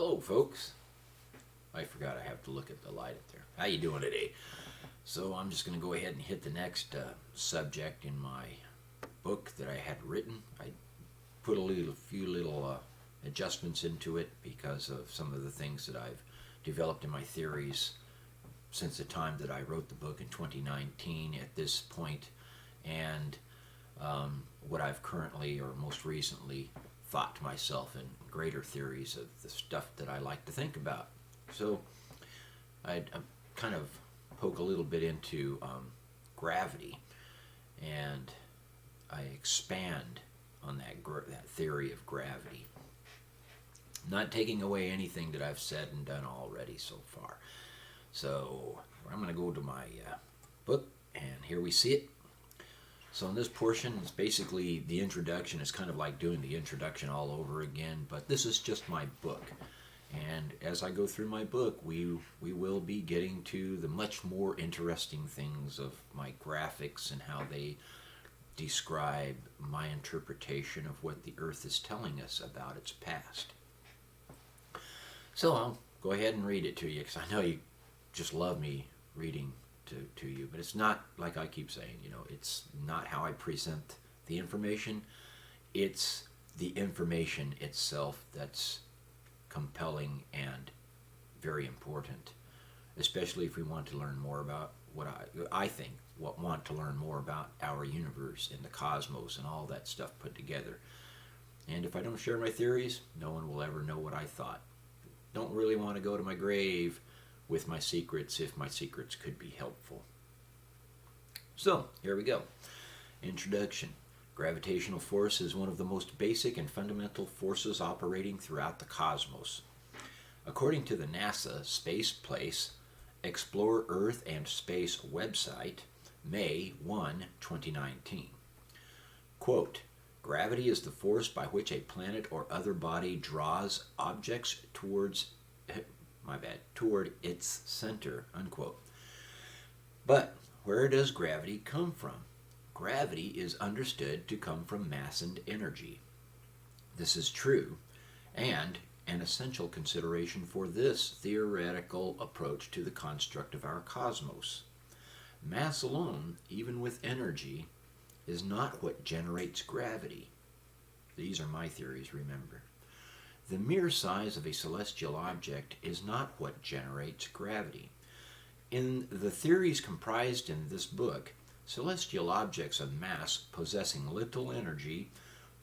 Hello, folks. I forgot I have to look at the light up there. How you doing today? So I'm just going to go ahead and hit the next subject in my book that I had written. I put a few little adjustments into it because of some of the things that I've developed in my theories since the time that I wrote the book in 2019 at this point, and what I've currently or most recently thought to myself in greater theories of the stuff that I like to think about. So I kind of poke a little bit into gravity, and I expand on that theory of gravity, not taking away anything that I've said and done already so far. So I'm going to go to my book, and here we see it. So in this portion, it's basically the introduction. It's kind of like doing the introduction all over again, but this is just my book. And as I go through my book, we will be getting to the much more interesting things of my graphics and how they describe my interpretation of what the Earth is telling us about its past. So I'll go ahead and read it to you, because I know you just love me reading to you, but it's not like I keep saying, it's not how I present the information. It's the information itself that's compelling and very important, especially if we want to learn more about what I think, want to learn more about our universe and the cosmos and all that stuff put together. And if I don't share my theories, no one will ever know what I thought. Don't really want to go to my grave with my secrets if my secrets could be helpful. So, here we go. Introduction. Gravitational force is one of the most basic and fundamental forces operating throughout the cosmos. According to the NASA Space Place Explore Earth and Space website, May 1, 2019. Quote, gravity is the force by which a planet or other body draws objects toward its center, unquote. But where does gravity come from? Gravity is understood to come from mass and energy. This is true, and an essential consideration for this theoretical approach to the construct of our cosmos. Mass alone, even with energy, is not what generates gravity. These are my theories, remember. The mere size of a celestial object is not what generates gravity. In the theories comprised in this book, celestial objects of mass possessing little energy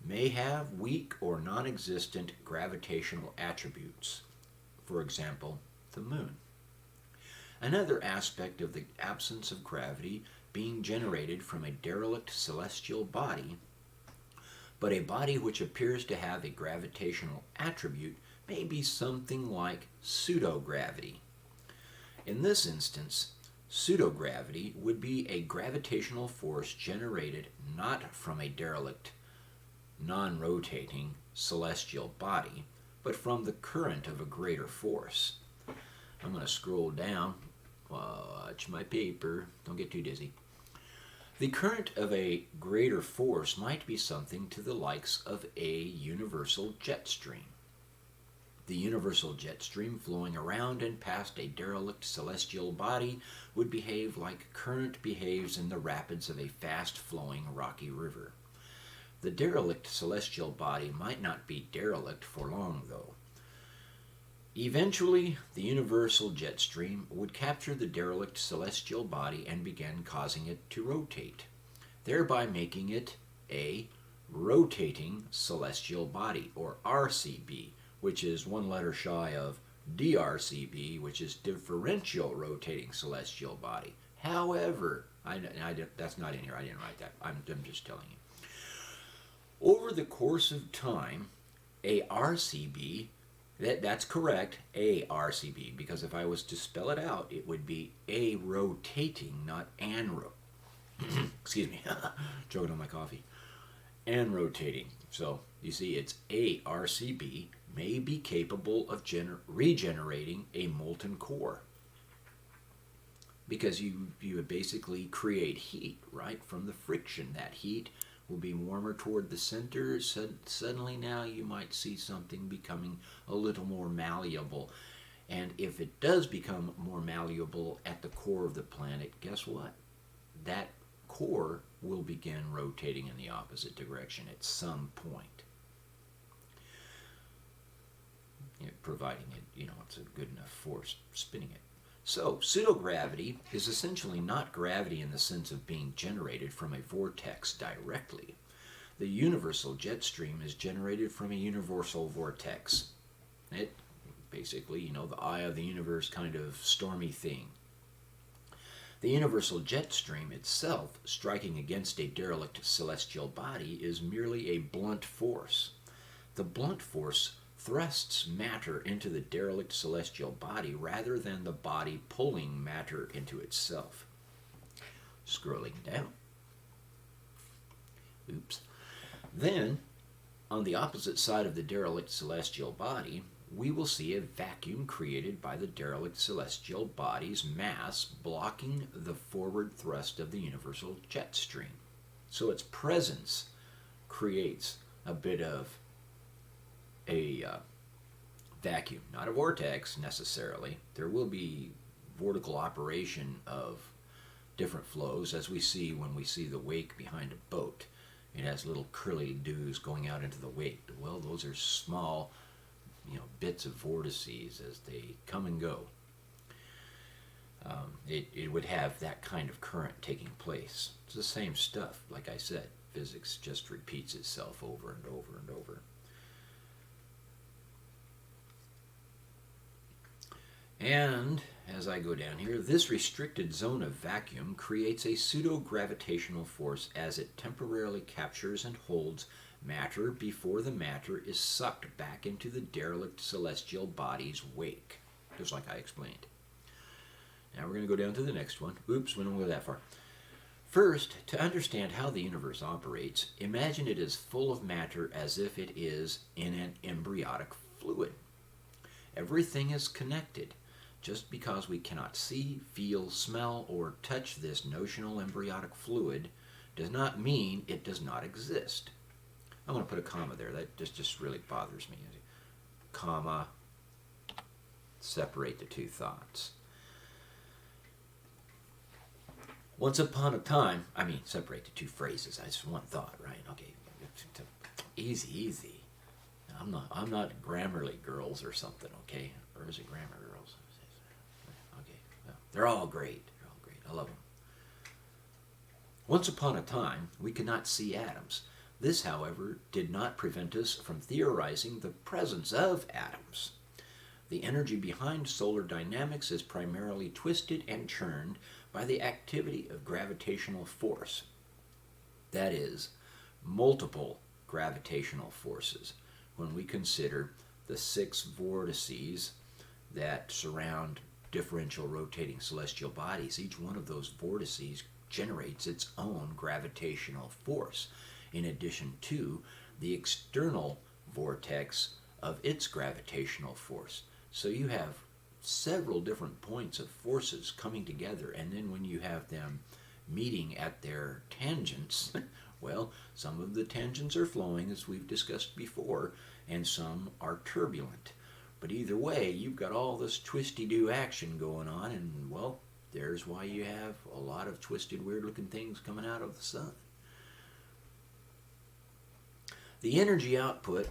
may have weak or non-existent gravitational attributes. For example, the moon. Another aspect of the absence of gravity being generated from a derelict celestial body, but a body which appears to have a gravitational attribute, may be something like pseudo-gravity. In this instance, pseudo-gravity would be a gravitational force generated not from a derelict, non-rotating celestial body, but from the current of a greater force. I'm going to scroll down. Watch my paper. Don't get too dizzy. The current of a greater force might be something to the likes of a universal jet stream. The universal jet stream flowing around and past a derelict celestial body would behave like current behaves in the rapids of a fast-flowing rocky river. The derelict celestial body might not be derelict for long, though. Eventually, the universal jet stream would capture the derelict celestial body and begin causing it to rotate, thereby making it a rotating celestial body, or RCB, which is one letter shy of DRCB, which is differential rotating celestial body. However, that's not in here. I didn't write that. I'm just telling you. Over the course of time, a RCB, that's correct, a RCB, because if I was to spell it out, it would be a rotating, not an excuse me, choking on my coffee. And rotating. So, you see, it's a RCB may be capable of regenerating a molten core. Because you basically create heat, right, from the friction. That heat will be warmer toward the center. Suddenly now you might see something becoming a little more malleable. And if it does become more malleable at the core of the planet, guess what? That core will begin rotating in the opposite direction at some point. Providing it's a good enough force spinning it. So, pseudo-gravity is essentially not gravity in the sense of being generated from a vortex directly. The universal jet stream is generated from a universal vortex. It basically, the eye of the universe kind of stormy thing. The universal jet stream itself, striking against a derelict celestial body, is merely a blunt force. The blunt force thrusts matter into the derelict celestial body rather than the body pulling matter into itself. Scrolling down. Oops. Then, on the opposite side of the derelict celestial body, we will see a vacuum created by the derelict celestial body's mass blocking the forward thrust of the universal jet stream. So its presence creates a bit of a vacuum, not a vortex necessarily. There will be vortical operation of different flows, as we see when we see the wake behind a boat. It has little curly dews going out into the wake. Well, those are small, bits of vortices as they come and go. It would have that kind of current taking place. It's the same stuff. Like I said, physics just repeats itself over and over and over. And as I go down here, this restricted zone of vacuum creates a pseudo-gravitational force as it temporarily captures and holds matter before the matter is sucked back into the derelict celestial body's wake, just like I explained. Now we're going to go down to the next one. Oops, we don't go that far. First, to understand how the universe operates, imagine it is full of matter as if it is in an embryonic fluid. Everything is connected. Just because we cannot see, feel, smell, or touch this notional embryonic fluid does not mean it does not exist. I'm going to put a comma there. That just really bothers me. Comma, separate the two thoughts. Once upon a time, separate the two phrases. That's one thought, right? Okay, easy. I'm not Grammarly girls or something, okay? Or is it grammar girls? Okay, well, they're all great. I love them. Once upon a time, we could not see atoms. This, however, did not prevent us from theorizing the presence of atoms. The energy behind solar dynamics is primarily twisted and churned by the activity of gravitational force. That is, multiple gravitational forces. When we consider the 6 vortices that surround differential rotating celestial bodies, each one of those vortices generates its own gravitational force, in addition to the external vortex of its gravitational force. So you have several different points of forces coming together, and then when you have them meeting at their tangents, well, some of the tangents are flowing, as we've discussed before, and some are turbulent. But either way, you've got all this twisty-do action going on, and, well, there's why you have a lot of twisted, weird-looking things coming out of the sun. The energy output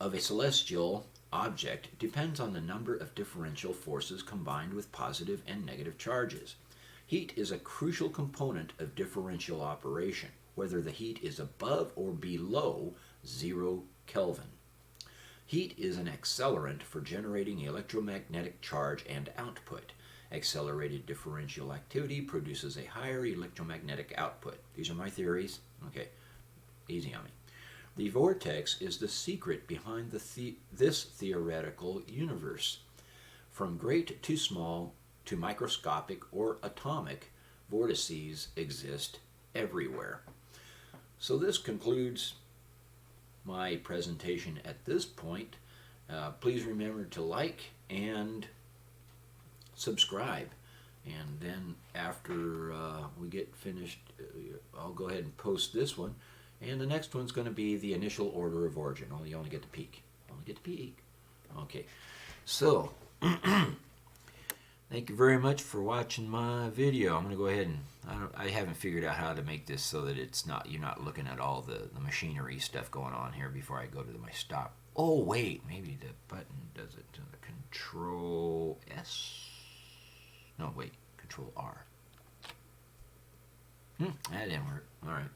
of a celestial object depends on the number of differential forces combined with positive and negative charges. Heat is a crucial component of differential operation, whether the heat is above or below 0 Kelvin. Heat is an accelerant for generating electromagnetic charge and output. Accelerated differential activity produces a higher electromagnetic output. These are my theories. Okay, easy on me. The vortex is the secret behind this theoretical universe. From great to small to microscopic or atomic, vortices exist everywhere. So this concludes my presentation at this point. Please remember to like and subscribe And then after we get finished, I'll go ahead and post this one. And the next one's going to be the initial order of origin. You only get to peek. Only get to peek. Okay. So, thank you very much for watching my video. I'm going to go ahead and, I haven't figured out how to make this so that it's not, you're not looking at all the machinery stuff going on here before I go to my stop. Oh, wait. Maybe the button does it. Control S? No, wait. Control R. That didn't work. All right.